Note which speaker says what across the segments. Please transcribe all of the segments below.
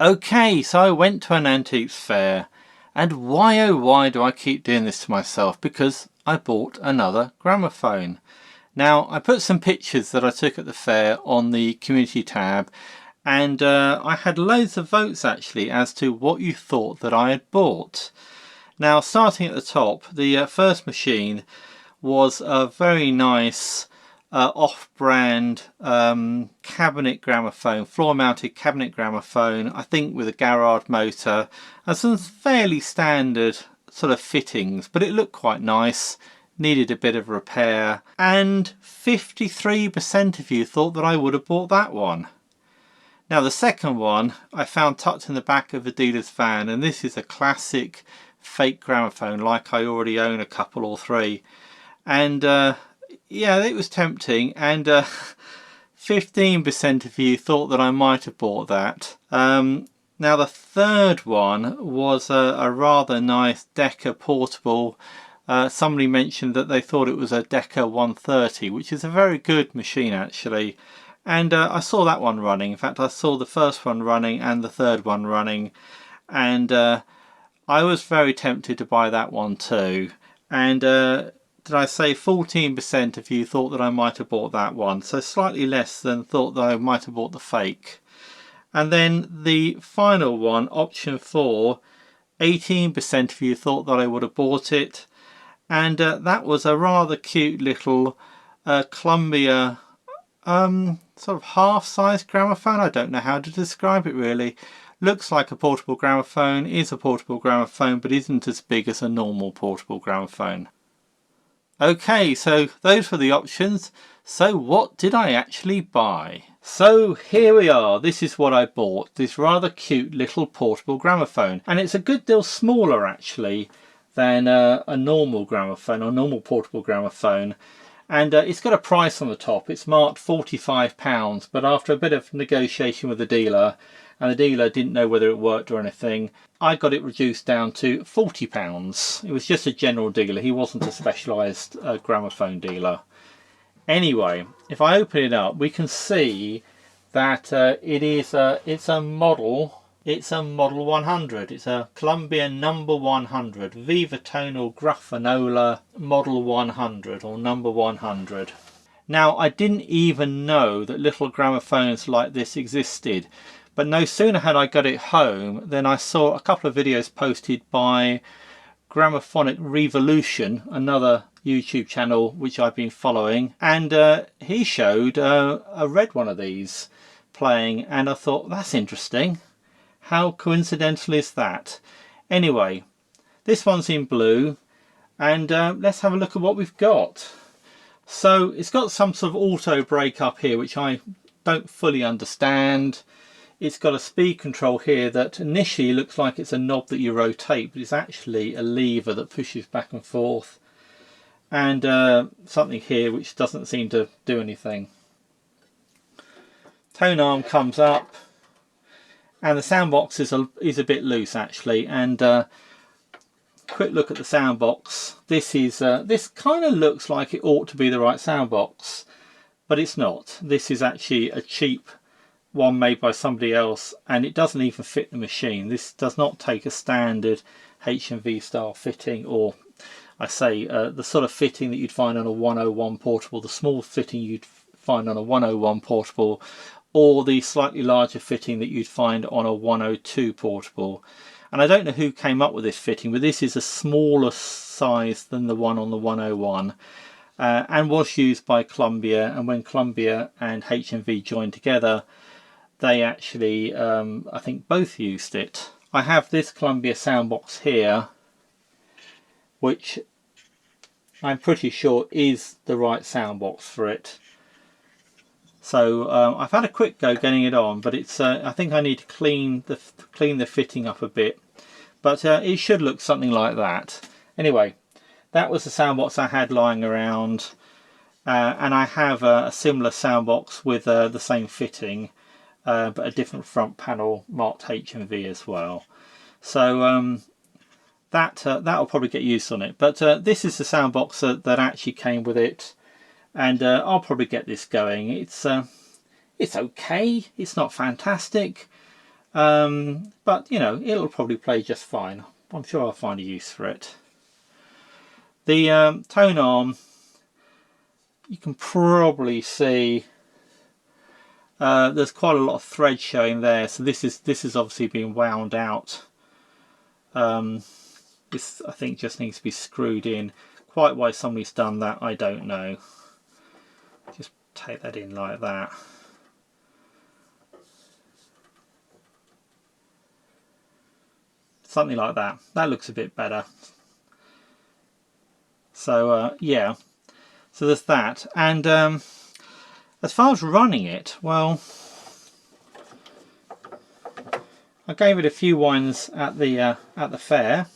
Speaker 1: Okay, so I went to an antiques fair, and why oh why do I keep doing this to myself? Because I bought another gramophone. Now, I put some pictures that I took at the fair on the community tab, and I had loads of votes actually as to what you thought that I had bought. Now, starting at the top, the first machine was a very nice off-brand cabinet gramophone, floor-mounted cabinet gramophone, I think with a garage motor and some fairly standard sort of fittings, but it looked quite nice, needed a bit of repair, and 53% of you thought that I would have bought that one. Now the second one I found tucked in the back of a dealer's van, and this is a classic fake gramophone, like I already own a couple or three, and yeah, it was tempting, and 15% of you thought that I might have bought that. Now the third one was a rather nice Decca portable. Somebody mentioned that they thought it was a Decca 130, which is a very good machine actually, and I saw that one running. In fact, I saw the first one running and the third one running, and I was very tempted to buy that one too. And did I say 14% of you thought that I might have bought that one, so slightly less than thought that I might have bought the fake. And then the final one, option 4, 18% of you thought that I would have bought it, and that was a rather cute little Columbia sort of half-size gramophone. I don't know how to describe it really. Looks like a portable gramophone, is a portable gramophone, but isn't as big as a normal portable gramophone. Okay, so those were the options. So what did I actually buy? So here we are. This is what I bought. This rather cute little portable gramophone. And it's a good deal smaller actually than a normal gramophone or normal portable gramophone. And it's got a price on the top. It's marked £45, but after a bit of negotiation with the dealer, and the dealer didn't know whether it worked or anything, I got it reduced down to £40. It was just a general dealer. He wasn't a specialised gramophone dealer. Anyway, if I open it up, we can see that it's a model. It's a Model 100. It's a Columbia number 100, Viva Tonal Graphanola Model 100 or number 100. Now, I didn't even know that little gramophones like this existed, but no sooner had I got it home than I saw a couple of videos posted by Gramophonic Revolution, another YouTube channel which I've been following, and he showed a red one of these playing, and I thought, that's interesting. How coincidental is that? Anyway, this one's in blue, and let's have a look at what we've got. So it's got some sort of auto brake up here, which I don't fully understand. It's got a speed control here that initially looks like it's a knob that you rotate, but it's actually a lever that pushes back and forth. And something here which doesn't seem to do anything. Tone arm comes up, and the sound box is a bit loose actually. And quick look at the sound box. This kind of looks like it ought to be the right sound box, but it's not. This is actually a cheap one made by somebody else, and it doesn't even fit the machine. This does not take a standard H&V style fitting, or I say the sort of fitting that you'd find on a 101 portable, the small fitting you'd find on a 101 portable, or the slightly larger fitting that you'd find on a 102 portable. And I don't know who came up with this fitting, but this is a smaller size than the one on the 101, and was used by Columbia. And when Columbia and H&V joined together, they actually, I think, both used it. I have this Columbia soundbox here, which I'm pretty sure is the right soundbox for it. So I've had a quick go getting it on, but it's I think I need to clean the fitting up a bit, but it should look something like that. Anyway, that was the soundbox I had lying around, and I have a similar soundbox with the same fitting, but a different front panel marked H&V as well. So that'll probably get used on it. But this is the soundbox that actually came with it. And I'll probably get this going. It's okay. It's not fantastic. But you know, it'll probably play just fine. I'm sure I'll find a use for it. The tone arm, you can probably see there's quite a lot of thread showing there, so this is obviously being wound out. This I think just needs to be screwed in. Quite why somebody's done that, I don't know. Just take that in like that. Something like that. That looks a bit better. So yeah, so there's that. And as far as running it, well, I gave it a few winds at the fair.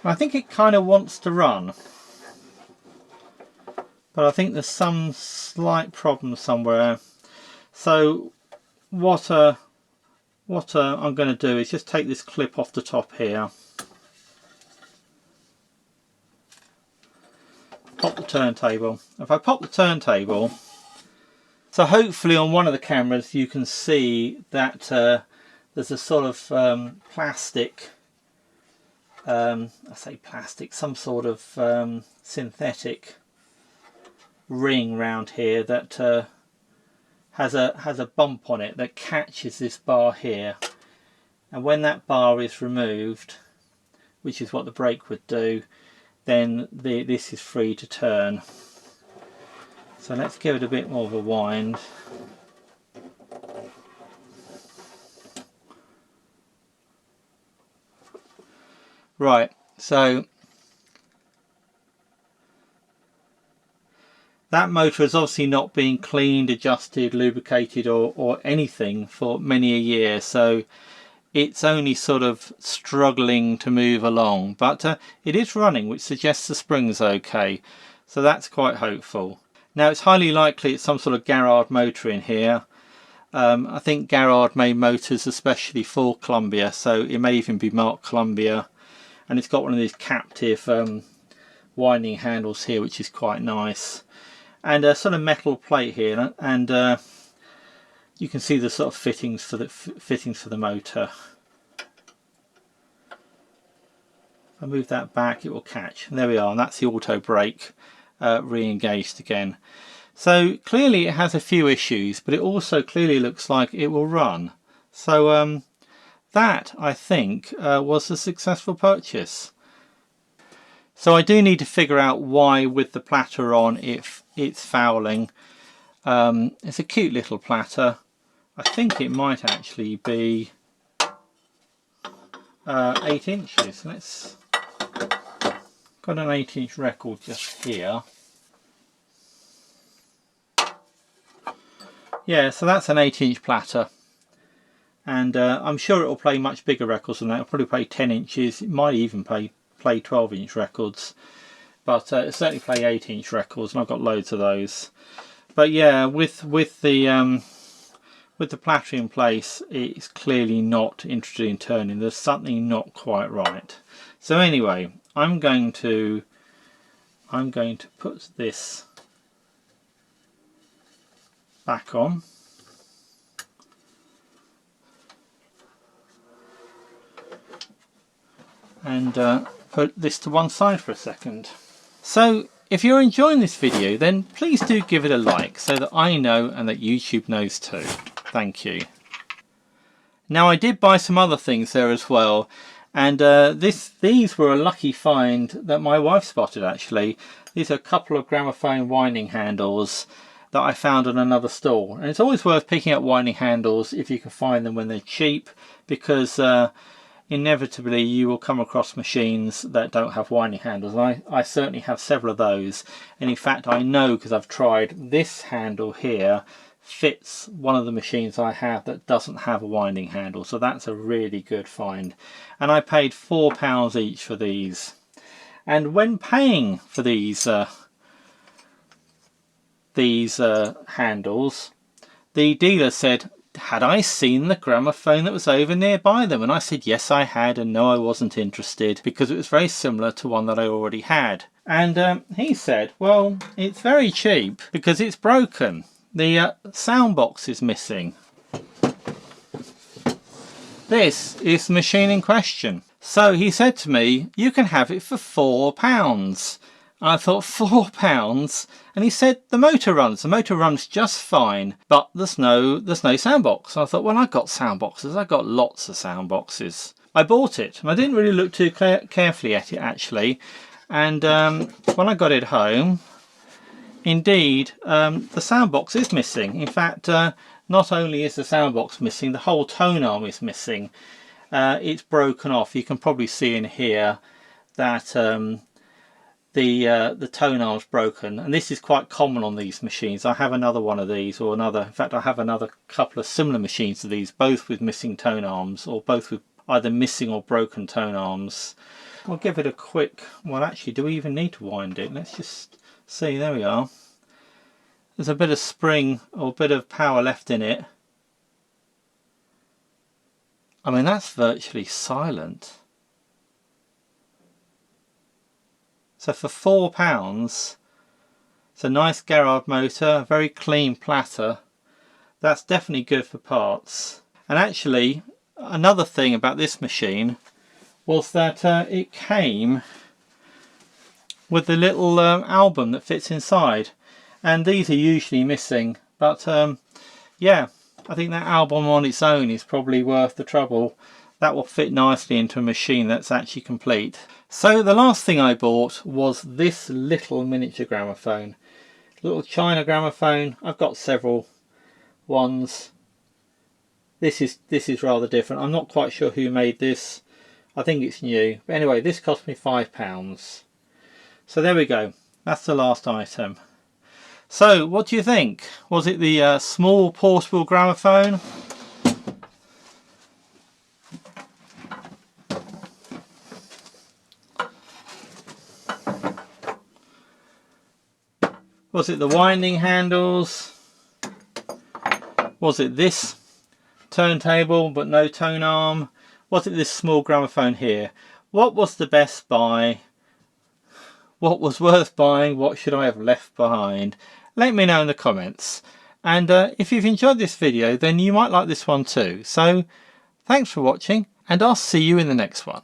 Speaker 1: I think it kind of wants to run, but I think there's some slight problem somewhere. So what I'm going to do is just take this clip off the top here, pop the turntable. If I pop the turntable, so hopefully on one of the cameras you can see that there's a sort of plastic, I say plastic, some sort of synthetic ring round here that has a bump on it that catches this bar here, and when that bar is removed, which is what the brake would do, then this is free to turn. So let's give it a bit more of a wind. Right, so that motor has obviously not been cleaned, adjusted, lubricated or anything for many a year, so it's only sort of struggling to move along, but it is running, which suggests the spring's okay, so that's quite hopeful. Now it's highly likely it's some sort of Garrard motor in here. I think Garrard made motors especially for Columbia, so it may even be marked Columbia. And it's got one of these captive winding handles here, which is quite nice, and a sort of metal plate here, and you can see the sort of fittings for the motor. If I move that back, it will catch. And there we are, and that's the auto brake re-engaged again. So clearly it has a few issues, but it also clearly looks like it will run. So that, I think, was a successful purchase. So I do need to figure out why with the platter on it's fouling. It's a cute little platter. I think it might actually be 8 inches. Let's got an 8-inch record just here. Yeah, so that's an 8-inch platter. And I'm sure it will play much bigger records than that. It'll probably play 10 inches. It might even play 12-inch records, but it'll certainly play 8-inch records, and I've got loads of those. But yeah, with the platter in place, it's clearly not interested in turning. There's something not quite right. So anyway, I'm going to put this back on. And put this to one side for a second. So if you're enjoying this video, then please do give it a like so that I know and that YouTube knows too. Thank you. Now I did buy some other things there as well, and these were a lucky find that my wife spotted actually. These are a couple of gramophone winding handles that I found on another stall, and it's always worth picking up winding handles if you can find them when they're cheap, because inevitably you will come across machines that don't have winding handles, and I certainly have several of those. And in fact I know, because I've tried, this handle here fits one of the machines I have that doesn't have a winding handle, so that's a really good find. And I paid £4 each for these, and when paying for these handles, the dealer said, had I seen the gramophone that was over nearby them? And I said yes I had, and no I wasn't interested, because it was very similar to one that I already had. And he said, well, it's very cheap because it's broken. the sound box is missing. This is the machine in question. So he said to me, you can have it for £4. I thought, £4? And he said the motor runs just fine, but there's no sound box. I thought, well, I've got sound boxes, I've got lots of sound boxes. I bought it and I didn't really look too carefully at it actually, and when I got it home, indeed the sound box is missing. In fact, not only is the sound box missing, the whole tone arm is missing. It's broken off. You can probably see in here that the tone arm's broken, and this is quite common on these machines. I have another one of these, or in fact I have another couple of similar machines to these, both with missing tone arms, or both with either missing or broken tone arms. I'll give it a quick, well actually, do we even need to wind it? Let's just see. There we are. There's a bit of spring or a bit of power left in it. I mean, that's virtually silent. So for £4, it's a nice garage motor, a very clean platter. That's definitely good for parts. And actually, another thing about this machine was that it came with the little album that fits inside. And these are usually missing, but yeah, I think that album on its own is probably worth the trouble. That will fit nicely into a machine that's actually complete. So the last thing I bought was this little miniature gramophone. Little China gramophone. I've got several ones. This is rather different. I'm not quite sure who made this. I think it's new. But anyway, this cost me £5. So there we go. That's the last item. So what do you think? Was it the small portable gramophone? Was it the winding handles? Was it this turntable but no tone arm? Was it this small gramophone here? What was the best buy? What was worth buying? What should I have left behind? Let me know in the comments. And if you've enjoyed this video, then you might like this one too. So thanks for watching, and I'll see you in the next one.